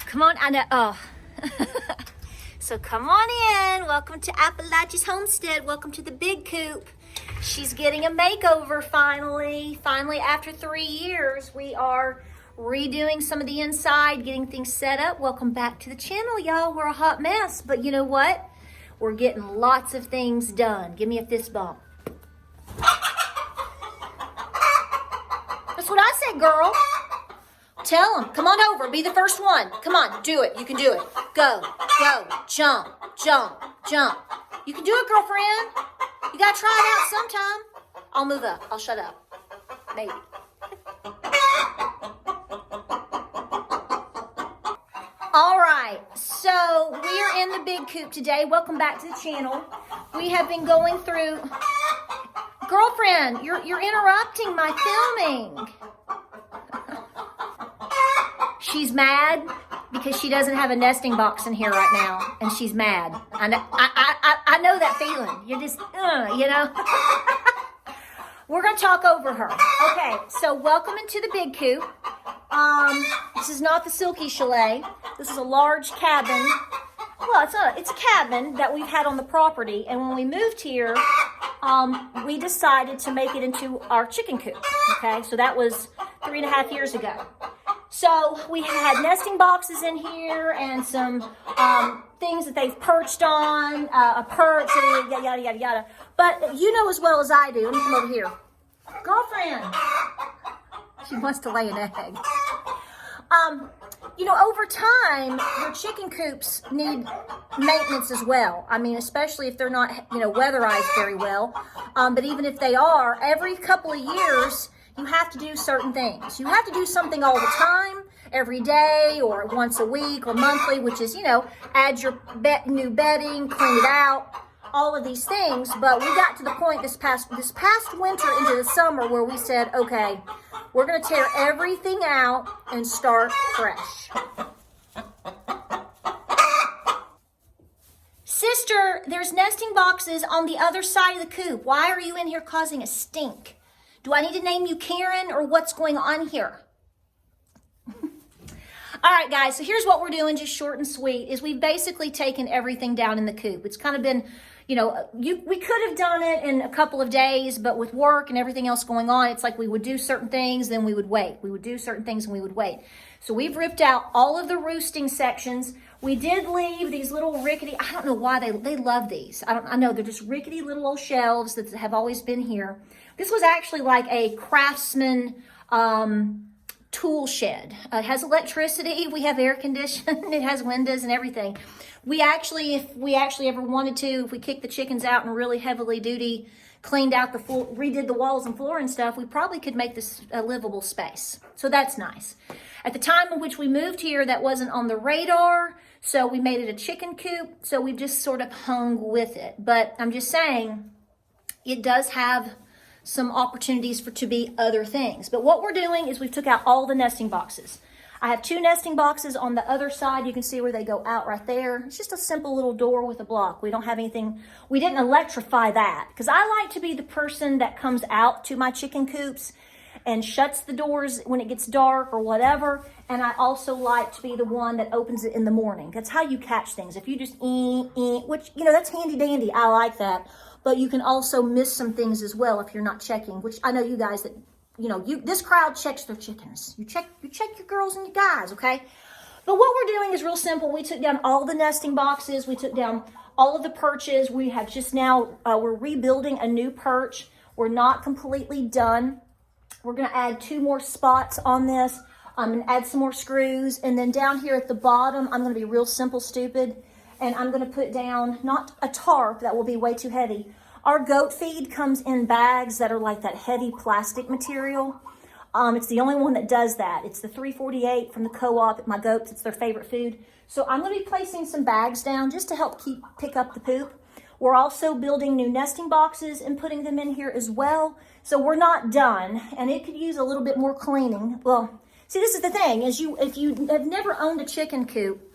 Come on, I know. Oh. So come on in. Welcome to Appalachia's Homestead. Welcome to the big coop. She's getting a makeover finally. Finally, after 3 years, we are redoing some of the inside, getting things set up. Welcome back to the channel, y'all. We're a hot mess, but you know what? We're getting lots of things done. Give me a fist bump. That's what I said, girl. Tell them. Come on over. Be the first one. Come on. Do it. You can do it. Go. Go. Jump. Jump. Jump. You can do it, girlfriend. You got to try it out sometime. I'll move up. I'll shut up. Maybe. All right. So we're in the big coop today. Welcome back to the channel. We have been going through... Girlfriend, you're interrupting my filming. She's mad because she doesn't have a nesting box in here right now, and she's mad. I know that feeling. You're just, you know. We're gonna talk over her. Okay, so welcome into the big coop. This is not the Silky Chalet. This is a large cabin. Well, it's a cabin that we've had on the property, and when we moved here, we decided to make it into our chicken coop. Okay, so that was 3.5 years ago. So we had nesting boxes in here and some things that they've perched on, a perch, yada, yada, yada, yada. But you know as well as I do. Let me come over here. Girlfriend. She wants to lay an egg. You know, over time, your chicken coops need maintenance as well. I mean, especially if they're not, you know, weatherized very well. But even if they are, every couple of years, you have to do certain things. You have to do something all the time, every day, or once a week, or monthly, which is, you know, add your new bedding, clean it out, all of these things. But we got to the point this past winter into the summer where we said, okay, we're going to tear everything out and start fresh. Sister, there's nesting boxes on the other side of the coop. Why are you in here causing a stink? Do I need to name you Karen, or what's going on here? All right, guys, so here's what we're doing, just short and sweet, is we've basically taken everything down in the coop. It's kind of been, you know, we could have done it in a couple of days, but with work and everything else going on, it's like we would do certain things, then we would wait. We would do certain things and we would wait. So we've ripped out all of the roosting sections. We did leave these little rickety, I don't know why they love these. I know they're just rickety little old shelves that have always been here. This was actually like a craftsman tool shed. It has electricity. We have air conditioning. It has windows and everything. We actually, if we actually ever wanted to, if we kicked the chickens out and really heavily duty, cleaned out the floor, redid the walls and floor and stuff, we probably could make this a livable space. So that's nice. At the time in which we moved here, that wasn't on the radar. So we made it a chicken coop. So we just sort of hung with it. But I'm just saying, it does have some opportunities to be other things. But what we're doing is we've took out all the nesting boxes. I have 2 nesting boxes on the other side. You can see where they go out right there. It's just a simple little door with a block. We don't have anything. We didn't electrify that because I like to be the person that comes out to my chicken coops and shuts the doors when it gets dark or whatever. And I also like to be the one that opens it in the morning. That's how you catch things. If you just which, you know, that's handy dandy. I like that. But you can also miss some things as well if you're not checking, which I know you guys that, you know, this crowd checks their chickens. You check your girls and your guys, okay? But what we're doing is real simple. We took down all the nesting boxes. We took down all of the perches. We have just now, we're rebuilding a new perch. We're not completely done. We're going to add 2 more spots on this and add some more screws. And then down here at the bottom, I'm going to be real simple, stupid. And I'm going to put down, not a tarp, that will be way too heavy. Our goat feed comes in bags that are like that heavy plastic material. It's the only one that does that. It's the 348 from the Co-op. My goats, it's their favorite food. So I'm going to be placing some bags down just to help pick up the poop. We're also building new nesting boxes and putting them in here as well. So we're not done, and it could use a little bit more cleaning. Well, see, this is the thing, is if you have never owned a chicken coop,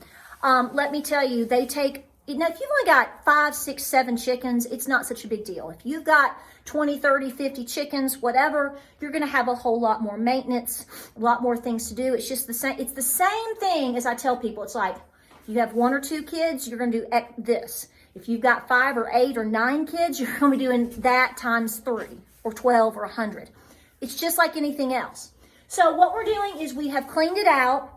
let me tell you, they take you know, if you've only got 5, 6, 7 chickens, it's not such a big deal. If you've got 20, 30, 50 chickens, whatever, you're going to have a whole lot more maintenance, a lot more things to do. It's just the same. It's the same thing as I tell people. It's like, if you have 1 or 2 kids, you're going to do this. If you've got 5 or 8 or 9 kids, you're going to be doing that times 3 or 12 or 100. It's just like anything else. So what we're doing is we have cleaned it out.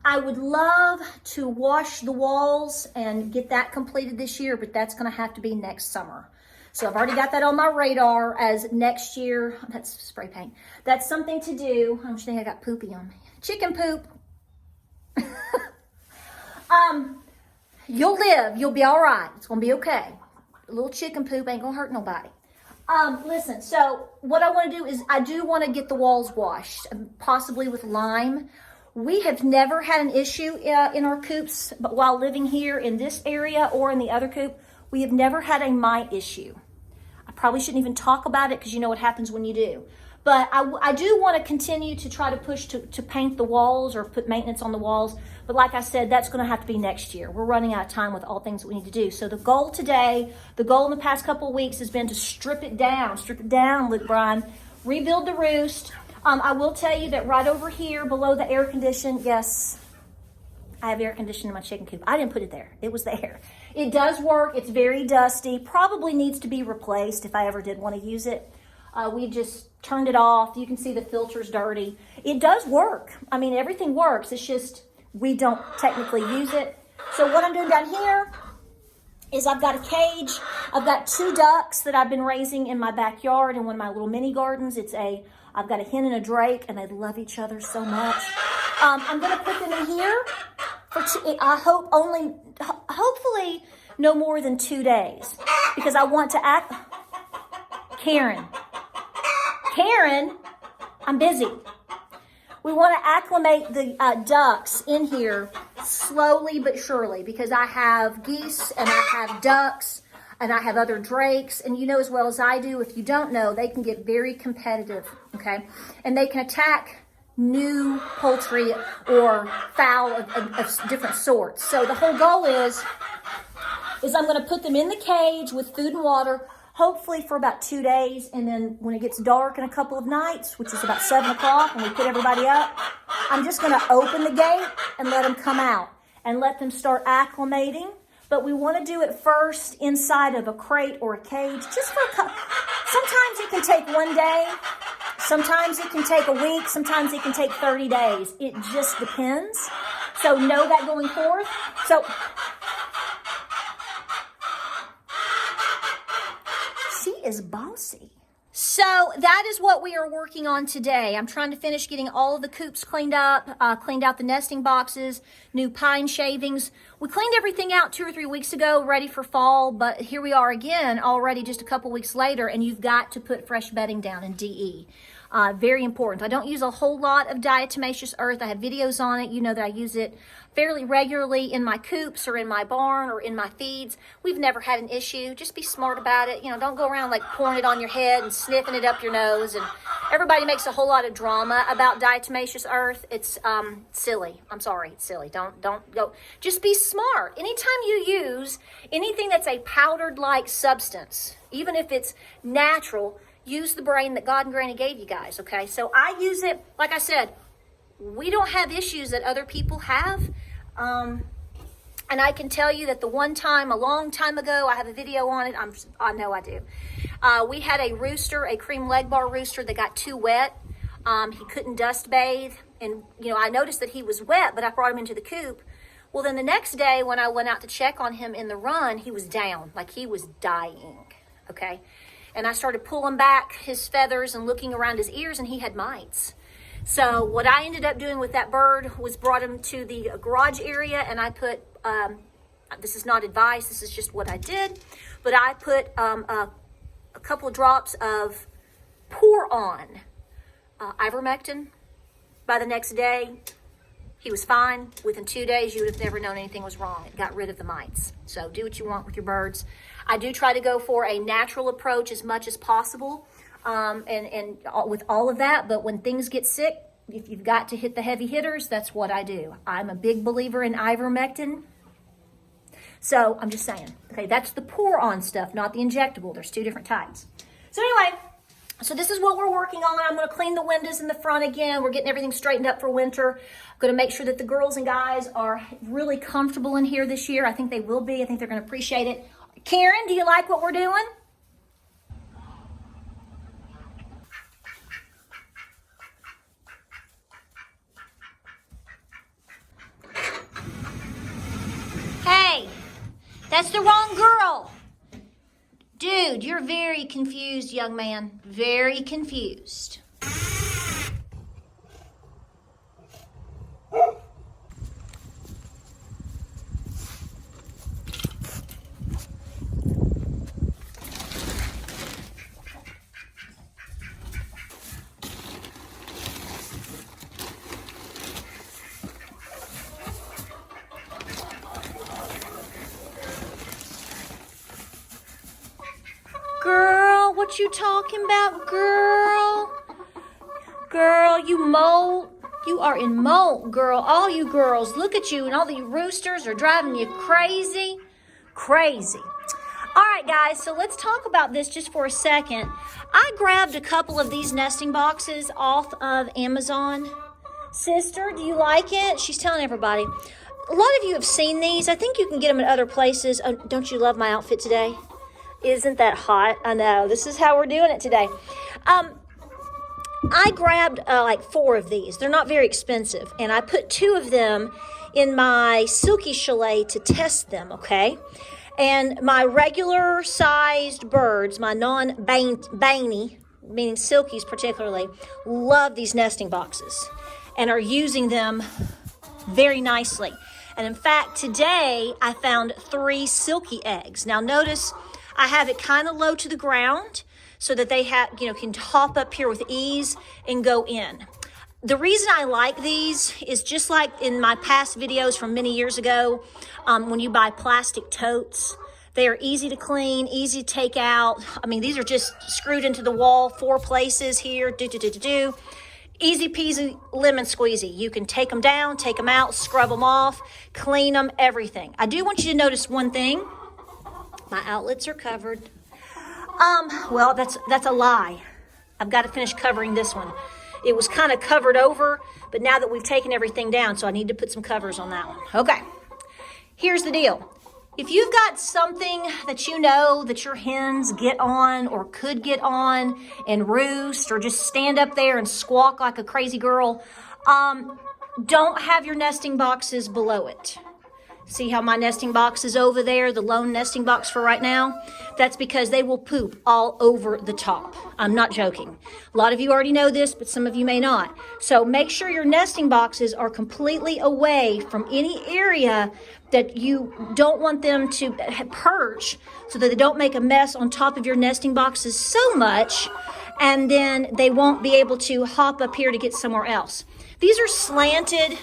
I would love to wash the walls and get that completed this year, but that's going to have to be next summer. So I've already got that on my radar as next year. That's spray paint. That's something to do. I just think I got poopy on me. Chicken poop. You'll live. You'll be all right. It's going to be okay. A little chicken poop ain't going to hurt nobody. Listen, so what I want to do is I do want to get the walls washed, possibly with lime. We have never had an issue in our coops, but while living here in this area or in the other coop, we have never had a mite issue. I probably shouldn't even talk about it because you know what happens when you do. But I do want to continue to try to push to paint the walls or put maintenance on the walls. But like I said, that's going to have to be next year. We're running out of time with all things that we need to do. So the goal today, the goal in the past couple of weeks has been to strip it down, Luke Bryan, rebuild the roost. I will tell you that right over here below the air condition, yes, I have air conditioning in my chicken coop. I didn't put it there. It was there. It does work. It's very dusty. Probably needs to be replaced if I ever did want to use it. We just turned it off. You can see the filter's dirty. It does work. I mean, everything works. It's just we don't technically use it. So what I'm doing down here is I've got a cage. I've got 2 ducks that I've been raising in my backyard in one of my little mini gardens. I've got a hen and a drake, and they love each other so much. I'm going to put them in here for hopefully no more than 2 days, because I want to Karen, I'm busy. We want to acclimate the ducks in here slowly but surely, because I have geese and I have ducks and I have other drakes, and you know as well as I do, if you don't know, they can get very competitive, okay? And they can attack new poultry or fowl of different sorts. So the whole goal is I'm going to put them in the cage with food and water, hopefully for about 2 days, and then when it gets dark in a couple of nights, which is about 7 o'clock when we put everybody up, I'm just going to open the gate and let them come out and let them start acclimating. But we want to do it first inside of a crate or a cage, just for sometimes it can take 1 day, sometimes it can take a week, sometimes it can take 30 days. It just depends. So know that going forth. So she is bossy. So that is what we are working on today. I'm trying to finish getting all of the coops cleaned up, cleaned out the nesting boxes, new pine shavings. We cleaned everything out 2 or 3 weeks ago, ready for fall, but here we are again already just a couple weeks later, and you've got to put fresh bedding down in DE. Very important. I don't use a whole lot of diatomaceous earth. I have videos on it. You know that I use it fairly regularly in my coops or in my barn or in my feeds. We've never had an issue. Just be smart about it. You know, don't go around like pouring it on your head and sniffing it up your nose. And everybody makes a whole lot of drama about diatomaceous earth. It's silly. I'm sorry. It's silly. Don't go. Just be smart. Anytime you use anything that's a powdered-like substance, even if it's natural, use the brain that God and Granny gave you guys, okay? So I use it, like I said, we don't have issues that other people have. And I can tell you that the one time, a long time ago, I have a video on it. I know I do. We had a rooster, a cream leg bar rooster that got too wet. He couldn't dust bathe. And, you know, I noticed that he was wet, but I brought him into the coop. Well, then the next day when I went out to check on him in the run, he was down, like he was dying, okay? And I started pulling back his feathers and looking around his ears, and he had mites. So what I ended up doing with that bird was brought him to the garage area, and I put, this is not advice, this is just what I did, but I put a couple of drops of pour on ivermectin. By the next day, he was fine. Within 2 days, you would have never known anything was wrong. It got rid of the mites. So do what you want with your birds. I do try to go for a natural approach as much as possible, and with all of that. But when things get sick, if you've got to hit the heavy hitters, that's what I do. I'm a big believer in ivermectin. So I'm just saying, okay, that's the pour on stuff, not the injectable. There's two different types. So anyway, so this is what we're working on. I'm going to clean the windows in the front again. We're getting everything straightened up for winter. I'm going to make sure that the girls and guys are really comfortable in here this year. I think they will be. I think they're going to appreciate it. Karen, do you like what we're doing? Hey, that's the wrong girl. Dude, you're very confused, young man. Very confused. Girl, what you talking about, girl? Girl, you molt. You are in molt, girl. All you girls, look at you, and all the roosters are driving you crazy. Crazy. All right, guys, so let's talk about this just for a second. I grabbed a couple of these nesting boxes off of Amazon. Sister, do you like it? She's telling everybody. A lot of you have seen these. I think you can get them at other places. Oh, don't you love my outfit today? Isn't that hot? I know. This is how we're doing it today. I grabbed like 4 of these. They're not very expensive. And I put 2 of them in my Silky Chalet to test them, okay? And my regular sized birds, my non-bainy, meaning silkies particularly, love these nesting boxes and are using them very nicely. And in fact, today I found 3 silky eggs. Now notice I have it kind of low to the ground so that they can hop up here with ease and go in. The reason I like these is just like in my past videos from many years ago, when you buy plastic totes, they are easy to clean, easy to take out. I mean, these are just screwed into the wall, 4 places here, Easy peasy, lemon squeezy. You can take them down, take them out, scrub them off, clean them, everything. I do want you to notice one thing. My outlets are covered. Well, that's a lie. I've got to finish covering this one. It was kind of covered over, but now that we've taken everything down, so I need to put some covers on that one. Okay, here's the deal. If you've got something that you know that your hens get on or could get on and roost or just stand up there and squawk like a crazy girl, don't have your nesting boxes below it. See how my nesting box is over there, the lone nesting box for right now? That's because they will poop all over the top. I'm not joking. A lot of you already know this, but some of you may not. So make sure your nesting boxes are completely away from any area that you don't want them to perch so that they don't make a mess on top of your nesting boxes so much, and then they won't be able to hop up here to get somewhere else. These are slanted.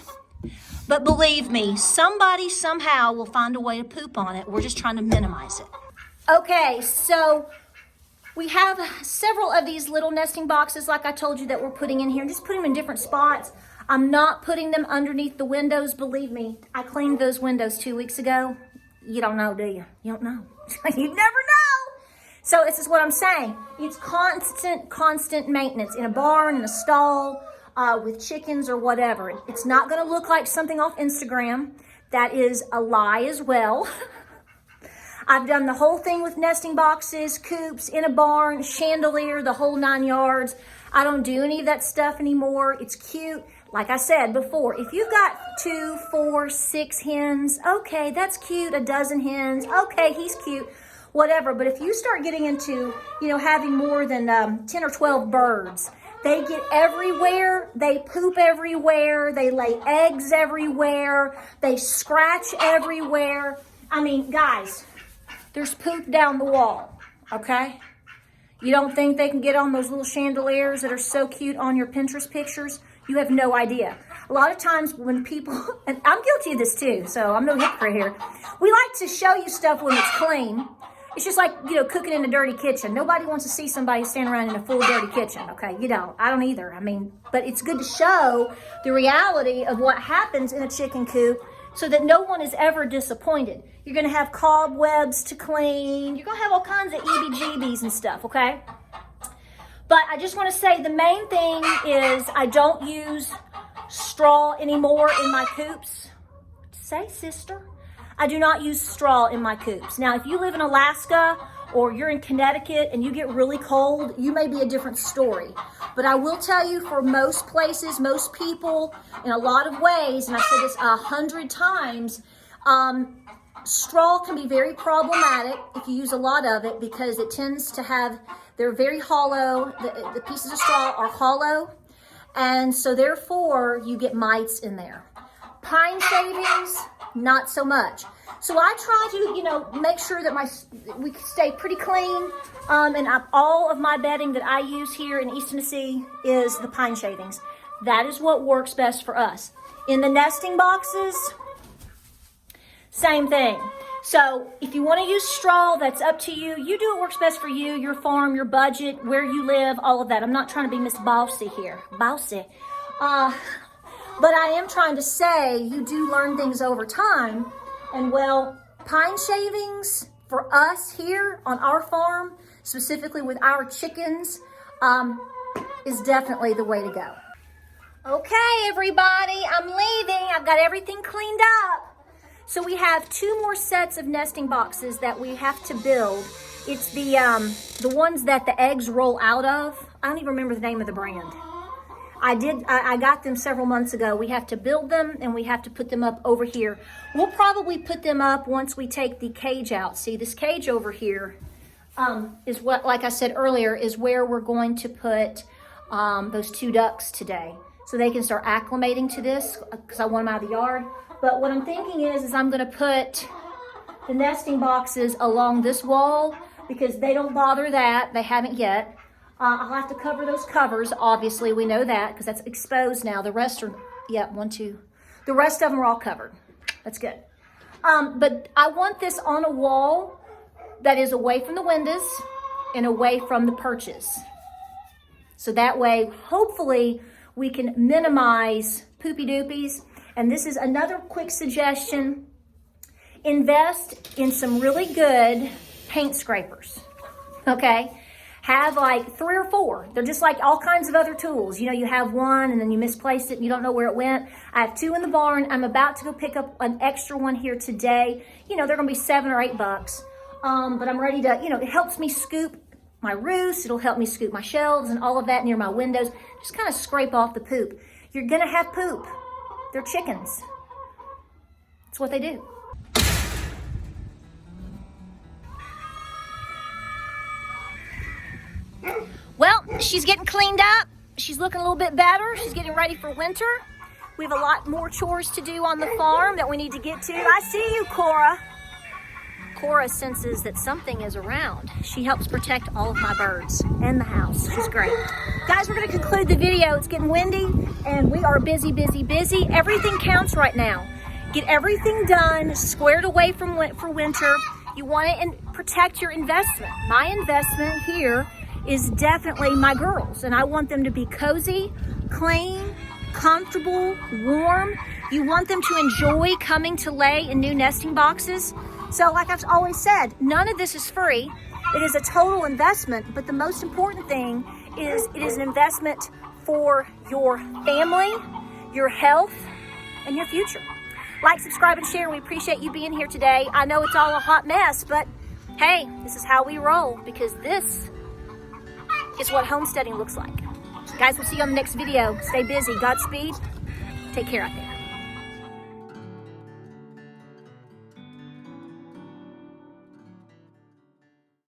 But believe me, somebody somehow will find a way to poop on it. We're just trying to minimize it. Okay, so we have several of these little nesting boxes, like I told you, that we're putting in here. Just putting them in different spots. I'm not putting them underneath the windows. Believe me, I cleaned those windows 2 weeks ago. You don't know, do you? You don't know. You never know. So this is what I'm saying. It's constant maintenance in a barn, in a stall, with chickens or whatever. It's not going to look like something off Instagram. That is a lie as well. I've done the whole thing with nesting boxes, coops, in a barn, chandelier, the whole 9 yards. I don't do any of that stuff anymore. It's cute. Like I said before, if you've got 2, 4, 6 hens, okay, that's cute. A dozen hens, okay, he's cute. Whatever. But if you start getting into, having more than 10 or 12 birds, they get everywhere, they poop everywhere, they lay eggs everywhere, they scratch everywhere. I mean, guys, there's poop down the wall, okay? You don't think they can get on those little chandeliers that are so cute on your Pinterest pictures? You have no idea. A lot of times when people, and I'm guilty of this too, so I'm no hypocrite here. We like to show you stuff when it's clean. It's just like, cooking in a dirty kitchen. Nobody wants to see somebody stand around in a full dirty kitchen, okay? You don't. I don't either. I mean, but it's good to show the reality of what happens in a chicken coop so that no one is ever disappointed. You're gonna have cobwebs to clean. You're gonna have all kinds of EBGBs and stuff, okay? But I just wanna say the main thing is I don't use straw anymore in my coops. Say, sister. I do not use straw in my coops. Now, if you live in Alaska or you're in Connecticut and you get really cold, you may be a different story. But I will tell you, for most places, most people, in a lot of ways, and I've said this 100 times, straw can be very problematic if you use a lot of it, because it tends to have, they're very hollow, the pieces of straw are hollow, and so therefore you get mites in there. Pine shavings, not so much. So I try to, make sure that we stay pretty clean. And all of my bedding that I use here in East Tennessee is the pine shavings. That is what works best for us. In the nesting boxes, same thing. So if you want to use straw, that's up to you. You do what works best for you, your farm, your budget, where you live, all of that. I'm not trying to be Miss Bossy here. Bossy. But I am trying to say you do learn things over time. And well, pine shavings for us here on our farm, specifically with our chickens, is definitely the way to go. Okay, everybody, I'm leaving. I've got everything cleaned up. So we have 2 more sets of nesting boxes that we have to build. It's the ones that the eggs roll out of. I don't even remember the name of the brand. I got them several months ago. We have to build them and we have to put them up over here. We'll probably put them up once we take the cage out. See, this cage over here is what, like I said earlier, is where we're going to put those 2 ducks today, so they can start acclimating to this, because I want them out of the yard. But what I'm thinking is I'm going to put the nesting boxes along this wall, because they don't bother that. They haven't yet. I'll have to cover those covers, obviously, we know that, because that's exposed now. The rest are, yeah, 1, 2. The rest of them are all covered. That's good. But I want this on a wall that is away from the windows and away from the perches. So that way, hopefully, we can minimize poopy doopies. And this is another quick suggestion. Invest in some really good paint scrapers, okay? Have like 3 or 4. They're just like all kinds of other tools. You have one and then you misplaced it and you don't know where it went. I have 2 in the barn. I'm about to go pick up an extra one here today. They're gonna be $7 or $8. But I'm ready to, it helps me scoop my roofs. It'll help me scoop my shelves and all of that near my windows. Just kind of scrape off the poop. You're gonna have poop. They're chickens. That's what they do. Well, she's getting cleaned up. She's looking a little bit better. She's getting ready for winter. We have a lot more chores to do on the farm that we need to get to. I see you, Cora. Cora senses that something is around. She helps protect all of my birds and the house. She's great. Guys, we're going to conclude the video. It's getting windy and we are busy, busy, busy. Everything counts right now. Get everything done, squared away for winter. You want to protect your investment. My investment here is definitely my girls, and I want them to be cozy, clean, comfortable, warm. You want them to enjoy coming to lay in new nesting boxes. So like I've always said, none of this is free. It is a total investment, but the most important thing is it is an investment for your family, your health, and your future. Like, subscribe, and share. We appreciate you being here today. I know it's all a hot mess, but hey, this is how we roll, because this is what homesteading looks like. Guys, we'll see you on the next video. Stay busy. Godspeed. Take care out there.